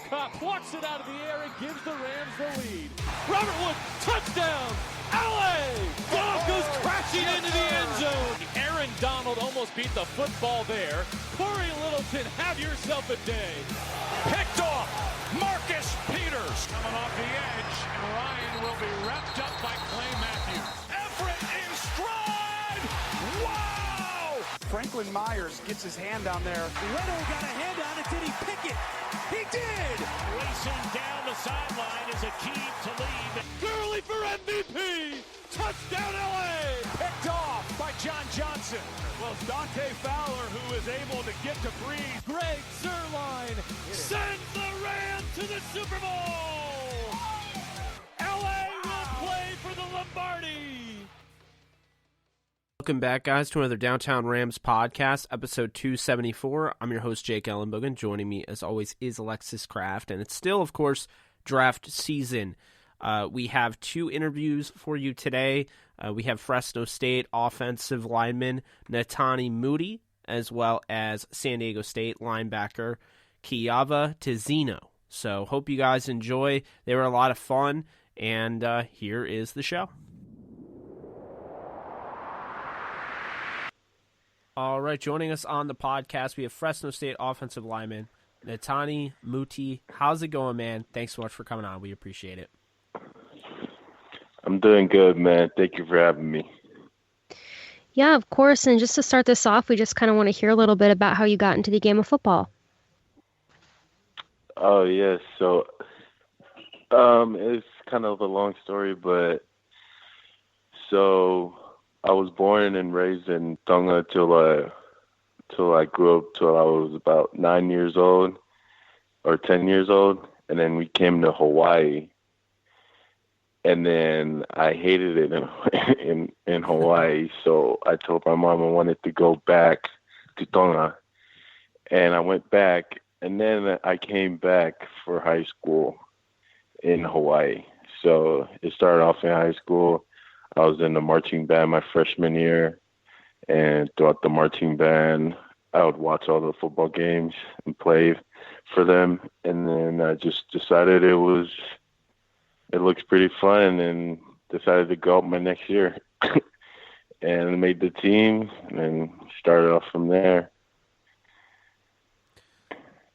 Kupp plucks it out of the air and gives the Rams the lead. Robert Woods, touchdown! LA! Dog goes crashing into the end zone. Aaron Donald almost beat the football there. Corey Littleton, have yourself a day. Picked off. Marcus Peters coming off the edge, and Ryan will be wrapped up by Clay Matthews. Everett in stride! Wow! Franklin Myers gets his hand down there. Leto got a hand on it. Did he pick it? He did! Racing down the sideline is a key to lead. Gurley for MVP! Touchdown LA! Picked off by John Johnson. Well, it's Dante Fowler who is able to get to Breeze. Greg Zuerlein sends the Rams to the Super Bowl! LA will play for the Lombardi! Welcome back, guys, to another Downtown Rams podcast, episode 274. I'm your host, Jake Ellenbogen. Joining me, as always, is Alexis Kraft, and it's still, of course, draft season. We have two interviews for you today. We have Fresno State offensive lineman Netane Muti, as well as San Diego State linebacker Kyahva Tezino. So hope you guys enjoy. They were a lot of fun, and here is the show. All right, joining us on the podcast, we have Fresno State offensive lineman Netane Muti. How's it going, man? Thanks so much for coming on. We appreciate it. I'm doing good, man. Thank you for having me. Yeah, of course. And just to start this off, we just kind of want to hear a little bit about how you got into the game of football. Oh, yes. So it's kind of a long story, but so I was born and raised in Tonga till I grew up till I was about 9 years old or 10 years old. And then we came to Hawaii. And then I hated it in Hawaii, so I told my mom I wanted to go back to Tonga. And I went back, and then I came back for high school in Hawaii. So it started off in high school. I was in the marching band my freshman year, and throughout the marching band, I would watch all the football games and play for them. And then I just decided it looks pretty fun, and decided to go up my next year and made the team and then started off from there.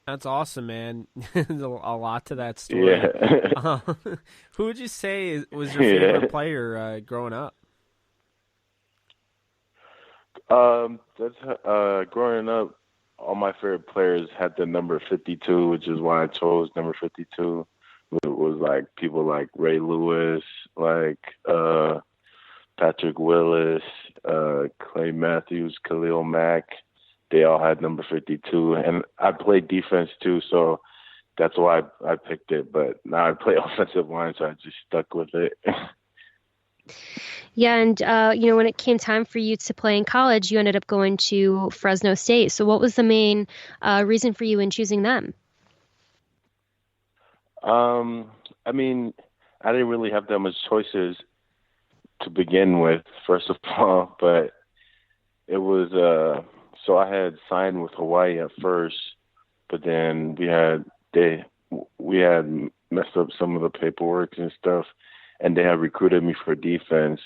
That's awesome, man. There's a lot to that story. Yeah. Who would you say was your favorite player growing up? Growing up, all my favorite players had the number 52, which is why I chose number 52. It was like people like Ray Lewis, like Patrick Willis, Clay Matthews, Khalil Mack. They all had number 52. And I played defense too, so that's why I picked it. But now I play offensive line, so I just stuck with it. Yeah, and when it came time for you to play in college, you ended up going to Fresno State. So what was the main reason for you in choosing them? I mean, I didn't really have that much choices to begin with, first of all, but it was, so I had signed with Hawaii at first, but then we had messed up some of the paperwork and stuff, and they had recruited me for defense,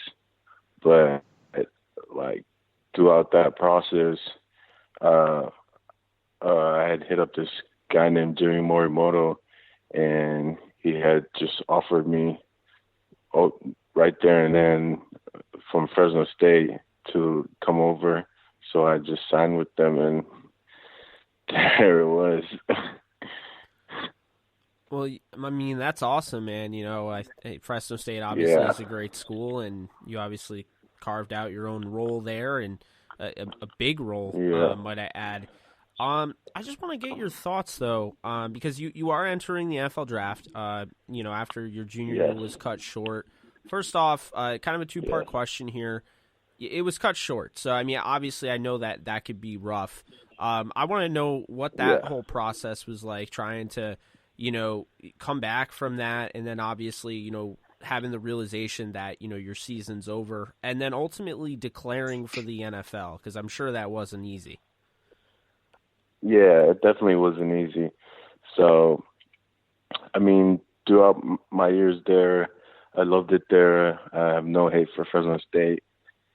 but like throughout that process, I had hit up this guy named Jimmy Morimoto, and he had just offered me right there and then from Fresno State to come over. So I just signed with them, and there it was. Well, I mean, that's awesome, man. Fresno State obviously is a great school, and you obviously carved out your own role there, and a big role, might I add. I just want to get your thoughts, though, because you are entering the NFL draft, after your junior year was cut short. First off, kind of a two-part question here. It was cut short, so, I mean, obviously I know that could be rough. I want to know what that whole process was like, trying to, come back from that, and then obviously, having the realization that, your season's over, and then ultimately declaring for the NFL, because I'm sure that wasn't easy. Yeah, it definitely wasn't easy. So I mean, throughout my years there, I loved it there. I have no hate for Fresno State.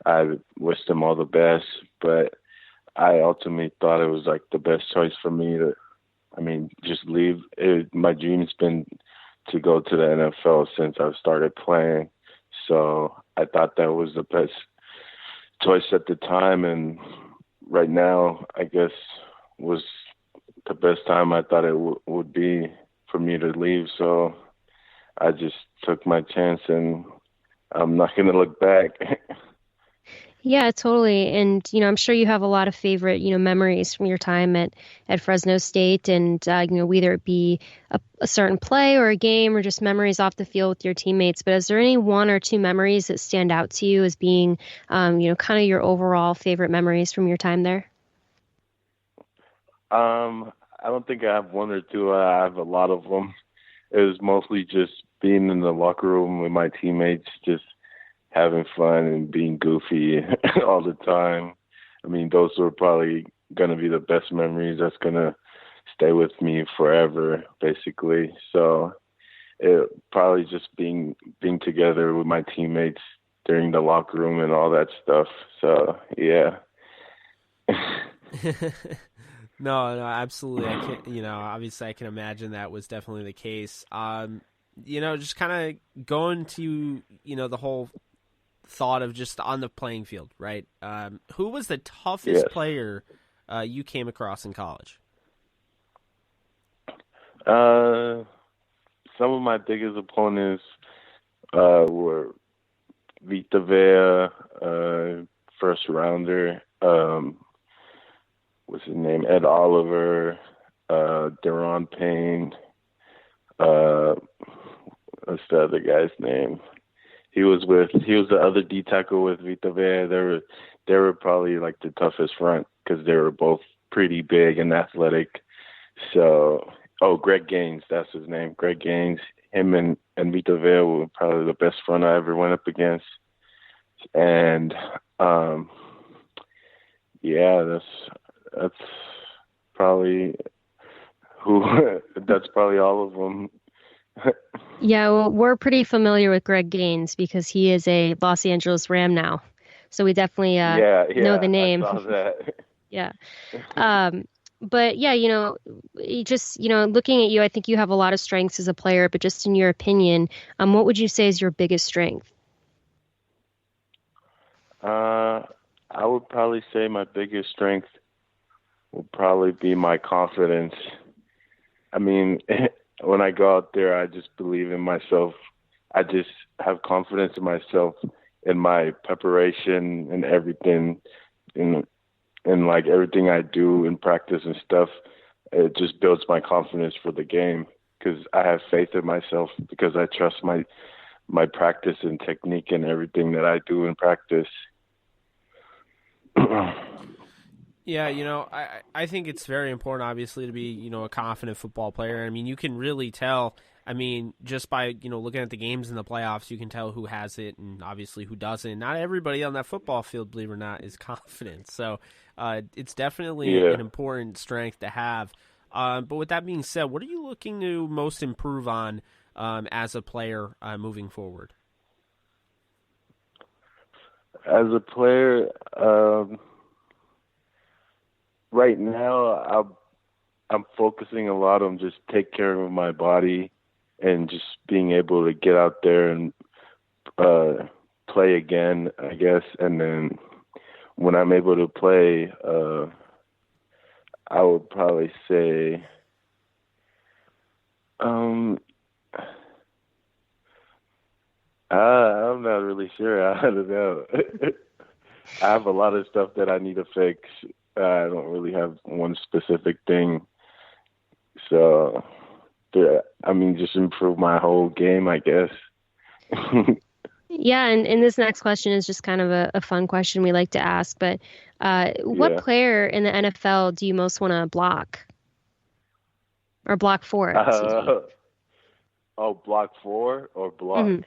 I wish them all the best, but I ultimately thought it was like the best choice for me to, just leave. My dream's been to go to the NFL since I've started playing. So I thought that was the best choice at the time. And right now, I guess, was the best time I thought it would be for me to leave. So I just took my chance, and I'm not going to look back. Yeah, totally. And, I'm sure you have a lot of favorite, memories from your time at Fresno State and, whether it be a certain play or a game or just memories off the field with your teammates. But is there any one or two memories that stand out to you as being, kind of your overall favorite memories from your time there? I don't think I have one or two. I have a lot of them. It was mostly just being in the locker room with my teammates, just having fun and being goofy all the time. Those were probably going to be the best memories that's going to stay with me forever, basically. So it probably just being together with my teammates during the locker room and all that stuff. So, yeah. No, absolutely. I can, obviously I can imagine that was definitely the case. Just kind of going to, the whole thought of just on the playing field, right? Who was the toughest player you came across in college? Some of my biggest opponents were Vita Vea, first rounder. What's his name? Ed Oliver, Deron Payne. What's the other guy's name? He was the other D tackle with Vita Vea. They were probably like the toughest front because they were both pretty big and athletic. So, Greg Gaines, that's his name. Greg Gaines. Him and Vita Vea were probably the best front I ever went up against. And that's probably that's probably all of them. Yeah, well, we're pretty familiar with Greg Gaines because he is a Los Angeles Ram now. So we definitely know the name. I saw that. Yeah. But yeah, just, looking at you, I think you have a lot of strengths as a player, but just in your opinion, what would you say is your biggest strength? I would probably say my biggest strength will probably be my confidence. When I go out there, I just believe in myself. I just have confidence in myself, in my preparation and everything, in like everything I do in practice and stuff. It just builds my confidence for the game because I have faith in myself because I trust my practice and technique and everything that I do in practice. Yeah, I think it's very important, obviously, to be, a confident football player. You can really tell, just by, looking at the games in the playoffs, you can tell who has it and obviously who doesn't. Not everybody on that football field, believe it or not, is confident. So it's definitely an important strength to have. But with that being said, what are you looking to most improve on as a player moving forward? As a player, right now, I'm focusing a lot on just take care of my body and just being able to get out there and play again, I guess. And then when I'm able to play, I would probably say, I'm not really sure. I don't know. I have a lot of stuff that I need to fix. I don't really have one specific thing. So, just improve my whole game, I guess. Yeah, and this next question is just kind of a fun question we like to ask, but what player in the NFL do you most want to block? Or block for, excuse me. Block for or block? Mm-hmm.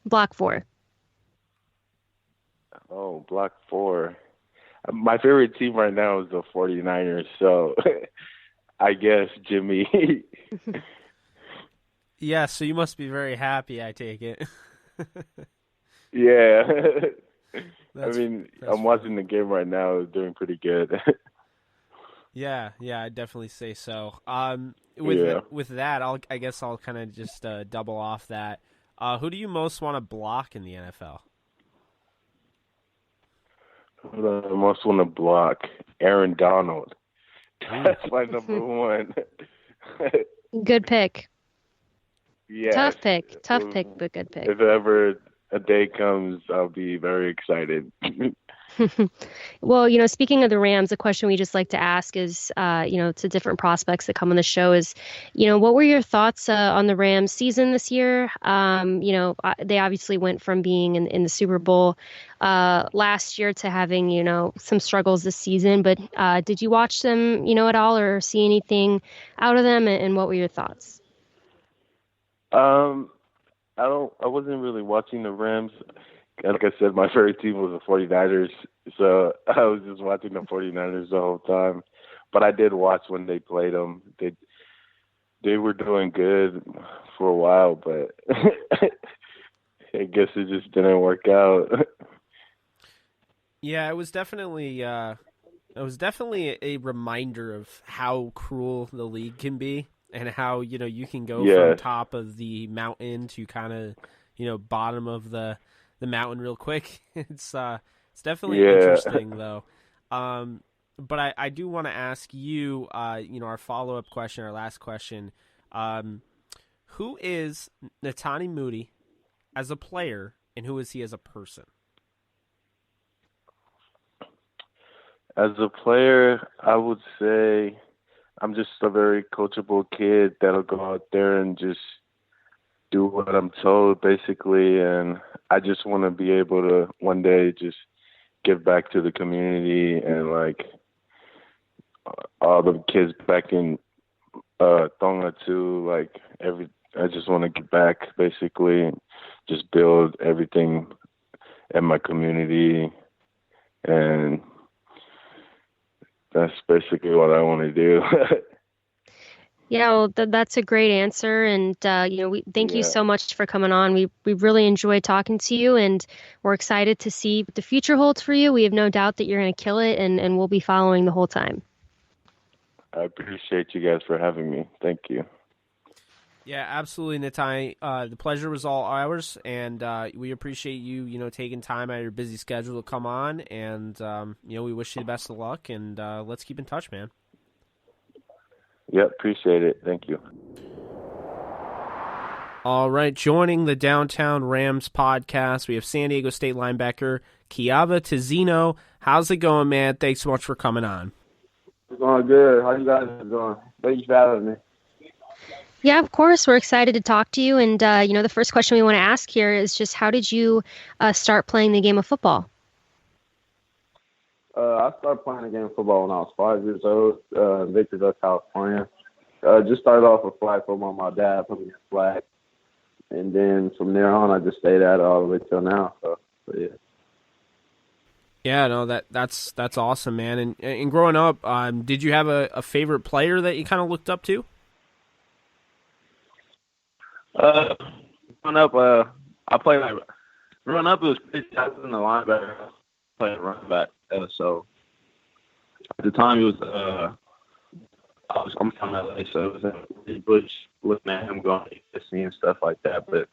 Block for. Oh, block for. My favorite team right now is the 49ers, so I guess Jimmy. Yeah, so you must be very happy, I take it. Yeah. I That's mean, I'm funny. watching the game right now. It's doing pretty good. Yeah, I'd definitely say so. Yeah. With that, I guess I'll kind of just double off that. Who do you most want to block in the NFL? I most want to block Aaron Donald. That's my number one. Good pick. Yes. Tough pick, but good pick. If ever a day comes, I'll be very excited. Well, speaking of the Rams, a question we just like to ask is, to different prospects that come on the show is, what were your thoughts on the Rams season this year? They obviously went from being in the Super Bowl last year to having, some struggles this season. But did you watch them, at all or see anything out of them? And what were your thoughts? I wasn't really watching the Rams. Like I said, my favorite team was the 49ers, so I was just watching the 49ers the whole time. But I did watch when they played them. They were doing good for a while, but I guess it just didn't work out. Yeah, it was definitely a reminder of how cruel the league can be, and how you can go from top of the mountain to kind of bottom of the mountain real quick. It's definitely interesting though. But I do want to ask you, our follow-up question, our last question, who is Netane Muti as a player, and who is he as a person? As a player, I would say I'm just a very coachable kid that'll go out there and just do what I'm told, basically, and I just want to be able to one day just give back to the community and like all the kids back in Tonga too. Like I just want to get back, basically, and just build everything in my community, and that's basically what I want to do. Yeah, well, that's a great answer, and we thank you so much for coming on. We really enjoyed talking to you, and we're excited to see what the future holds for you. We have no doubt that you're going to kill it, and we'll be following the whole time. I appreciate you guys for having me. Thank you. Yeah, absolutely, Netane. The pleasure was all ours, and we appreciate you, taking time out of your busy schedule to come on, and we wish you the best of luck, and let's keep in touch, man. Yep, appreciate it. Thank you. All right, joining the Downtown Rams podcast, we have San Diego State linebacker Kyahva Tezino. How's it going, man? Thanks so much for coming on. It's going good. How you guys doing? Thank you for having me. Yeah, of course. We're excited to talk to you. And, the first question we want to ask here is just how did you start playing the game of football? I started playing the game of football when I was 5 years old in Victorville, California. Just started off with flag football. My dad put me in flag. And then from there on, I just stayed at it all the way till now. So yeah. Yeah, no, that's awesome, man. And growing up, did you have a favorite player that you kind of looked up to? Growing up, I played growing up. It was Chris Jackson, the linebacker. I played running back. So at the time, it was I'm from LA, so it was really Bush looking at him going to USC and stuff like that. But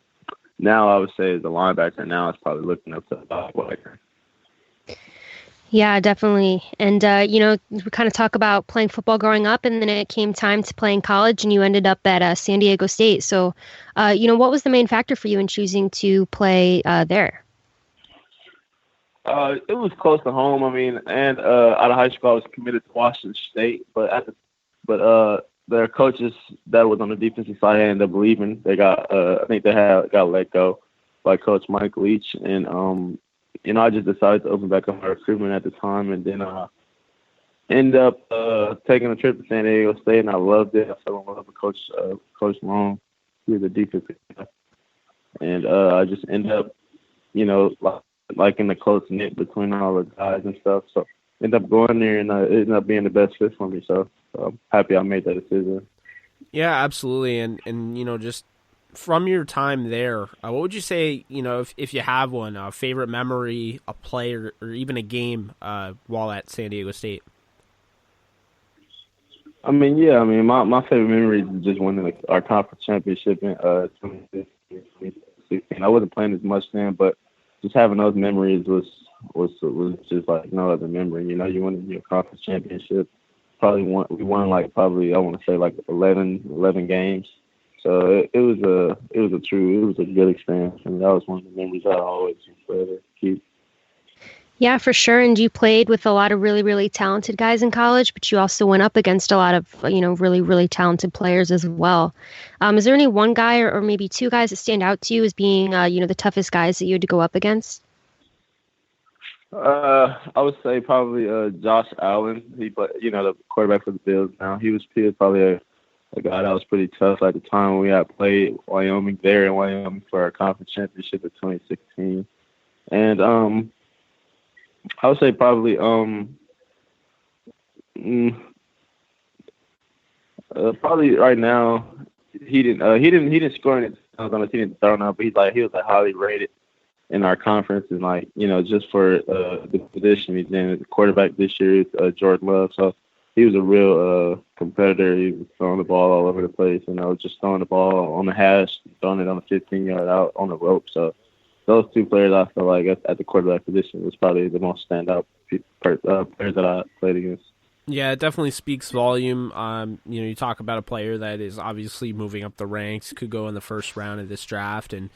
now I would say the linebacker. Now it's probably looking up to the linebacker. Yeah, definitely. And, we kind of talk about playing football growing up, and then it came time to play in college, and you ended up at San Diego State. So, what was the main factor for you in choosing to play there? It was close to home. I mean, and out of high school, I was committed to Washington State. But their coaches that was on the defensive side ended up leaving. They got, I think they got let go by Coach Mike Leach, and I just decided to open back up my recruitment at the time, and then end up taking a trip to San Diego State, and I loved it. I fell in love with Coach Long. He was a defensive guy, and I just ended up, like in the close knit between all the guys and stuff. So ended up going there, and it ended up being the best fit for me. So I'm happy I made that decision. Yeah, absolutely, and just from your time there, what would you say, if you have one, a favorite memory, a play, or even a game while at San Diego State? I mean, my favorite memory is just winning our conference championship in 2016. I wasn't playing as much then, but just having those memories was just like no other memory. You won your conference championship. We won I want to say like 11 games. So it was a good experience, and that was one of the memories I always forever keep. Yeah, for sure. And you played with a lot of really, really talented guys in college, but you also went up against a lot of, really, really talented players as well. Is there any one guy or maybe two guys that stand out to you as being, the toughest guys that you had to go up against? I would say probably Josh Allen. The quarterback for the Bills now. He was probably a guy that was pretty tough at the time when we had played Wyoming for our conference championship in 2016. And I would say probably probably right now he didn't score any touchdowns, he didn't throw enough, but he was highly rated in our conference, and just for the position he's in. The quarterback this year is Jordan Love, so he was a real competitor. He was throwing the ball all over the place, just throwing the ball on the hash, throwing it on the 15-yard out on the rope. So those two players, I feel like at the quarterback position, was probably the most standout players that I played against. Yeah, it definitely speaks volume. You talk about a player that is obviously moving up the ranks, could go in the first round of this draft, and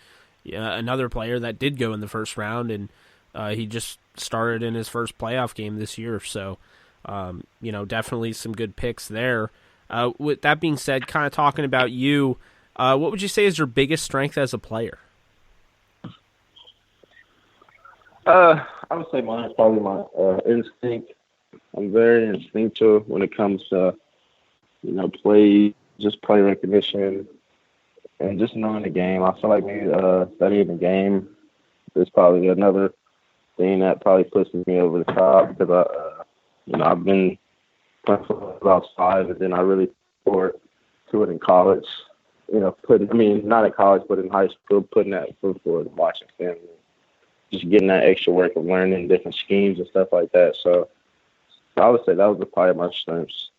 another player that did go in the first round, and he just started in his first playoff game this year. So, definitely some good picks there. With that being said, kind of talking about you, what would you say is your biggest strength as a player? I would say mine is probably my instinct. I'm very instinctual when it comes to, play recognition and just knowing the game. I feel like maybe studying the game is probably another thing that probably pushes me over the top, because I've been playing for about 5, and then I really poured to it in college. Not in college, but in high school, putting that foot forward and watching film. Just getting that extra work of learning different schemes and stuff like that. So I would say that was probably my strengths.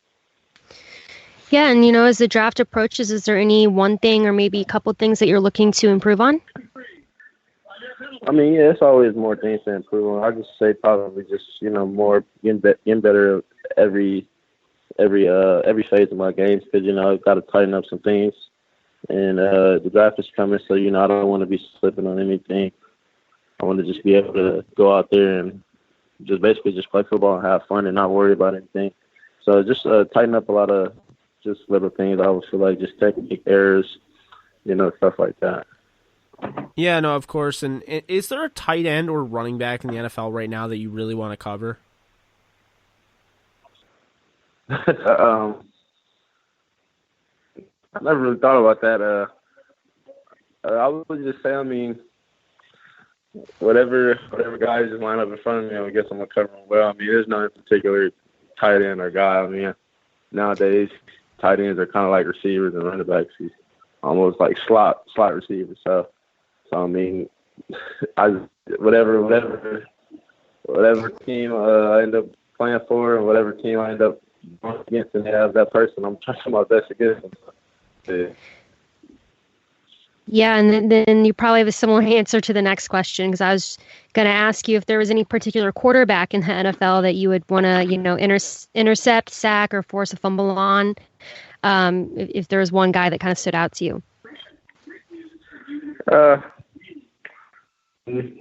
Yeah, and as the draft approaches, is there any one thing or maybe a couple things that you're looking to improve on? It's always more things to improve on. I just say probably just more getting better every phase of my games, because I've got to tighten up some things, and the draft is coming, so I don't want to be slipping on anything. I want to just be able to go out there and just basically just play football and have fun and not worry about anything. So just tighten up a lot of just little things. I would feel like just technique errors, stuff like that. Yeah, no, of course. And is there a tight end or running back in the NFL right now that you really want to cover? I never really thought about that. I would just say, whatever guys just line up in front of me, I guess I'm going to cover them well. There's no particular tight end or guy. Nowadays, tight ends are kind of like receivers and running backs. He's almost like slot receivers. So whatever team I end up playing for, and whatever team I end up going against, and they have that person, I'm trying my best against them. Yeah. Yeah, and then you probably have a similar answer to the next question, because I was going to ask you if there was any particular quarterback in the NFL that you would want to, intercept, sack, or force a fumble on, if there was one guy that kind of stood out to you. So you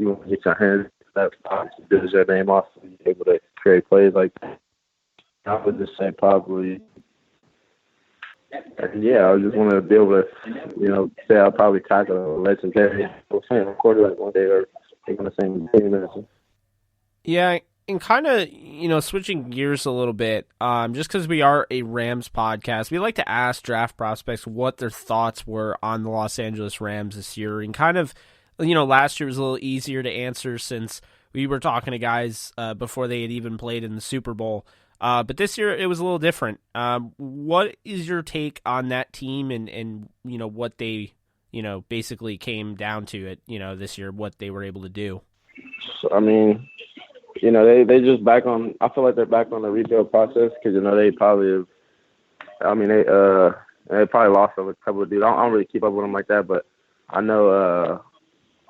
want to get your hands, that obviously builds your name off, and be able to create plays like that. I would just say probably, I just want to be able to, say I'll probably tackle a legendary quarterback one day, or take on the same team. Yeah, and kind of, switching gears a little bit, just because we are a Rams podcast, we like to ask draft prospects what their thoughts were on the Los Angeles Rams this year. And kind of, last year was a little easier to answer since we were talking to guys before they had even played in the Super Bowl. But this year it was a little different. What is your take on that team and what they, basically came down to it, this year, what they were able to do? So, I mean, they just back on. I feel like they're back on the rebuild process because they probably have. I mean, they probably lost a couple of dudes. I don't really keep up with them like that, but I know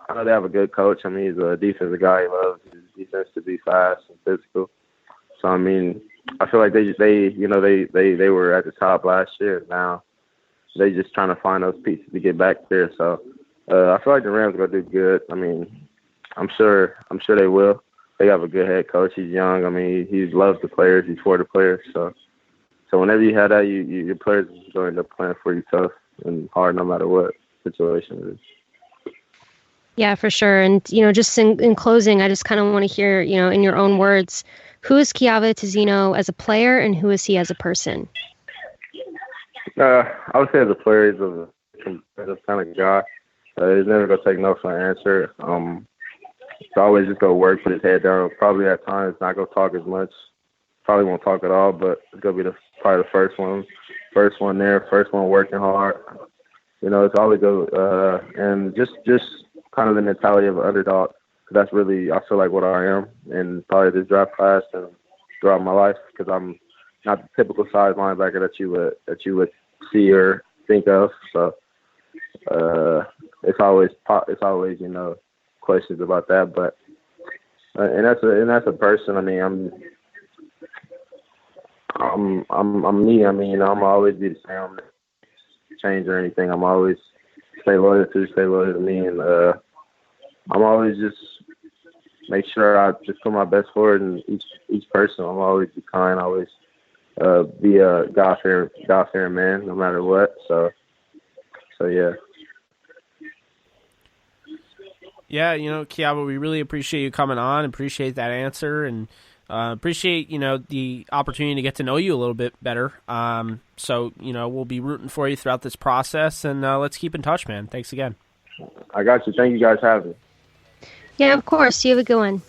they have a good coach. I mean, he's a defensive guy. He loves his defense to be fast and physical. So I mean, I feel like they were at the top last year. Now they just trying to find those pieces to get back there. So I feel like the Rams are gonna do good. I mean, I'm sure they will. They have a good head coach. He's young. I mean, he loves the players. He's for the players. So whenever you have that, your players are going to end up playing for you tough and hard no matter what situation it is. Yeah, for sure. And, just in closing, I just kind of want to hear, in your own words, who is Kyahva Tezino as a player and who is he as a person? I would say as a player, he's a competitive kind of guy. He's never going to take no for an answer. He's always just going to work, put his head down. Probably at times not going to talk as much. Probably won't talk at all, but it's going to be probably the first one there, first one working hard. It's always go and just kind of the mentality of an underdog. That's really, I feel like, what I am in probably this draft class and throughout my life, because I'm not the typical size linebacker that you would see or think of. So it's always questions about that, but and that's a person. I mean, I'm me. I mean, I'm always be the same. Change or anything. I'm always stay loyal to me, and I'm always just make sure I just put my best forward in each person. I'm always be kind, always be a God-fearing man, no matter what. So yeah. Yeah, Kyahva, we really appreciate you coming on. Appreciate that answer, and appreciate the opportunity to get to know you a little bit better. So we'll be rooting for you throughout this process, and let's keep in touch, man. Thanks again. I got you. Thank you guys for having me. Yeah, of course. You have a good one.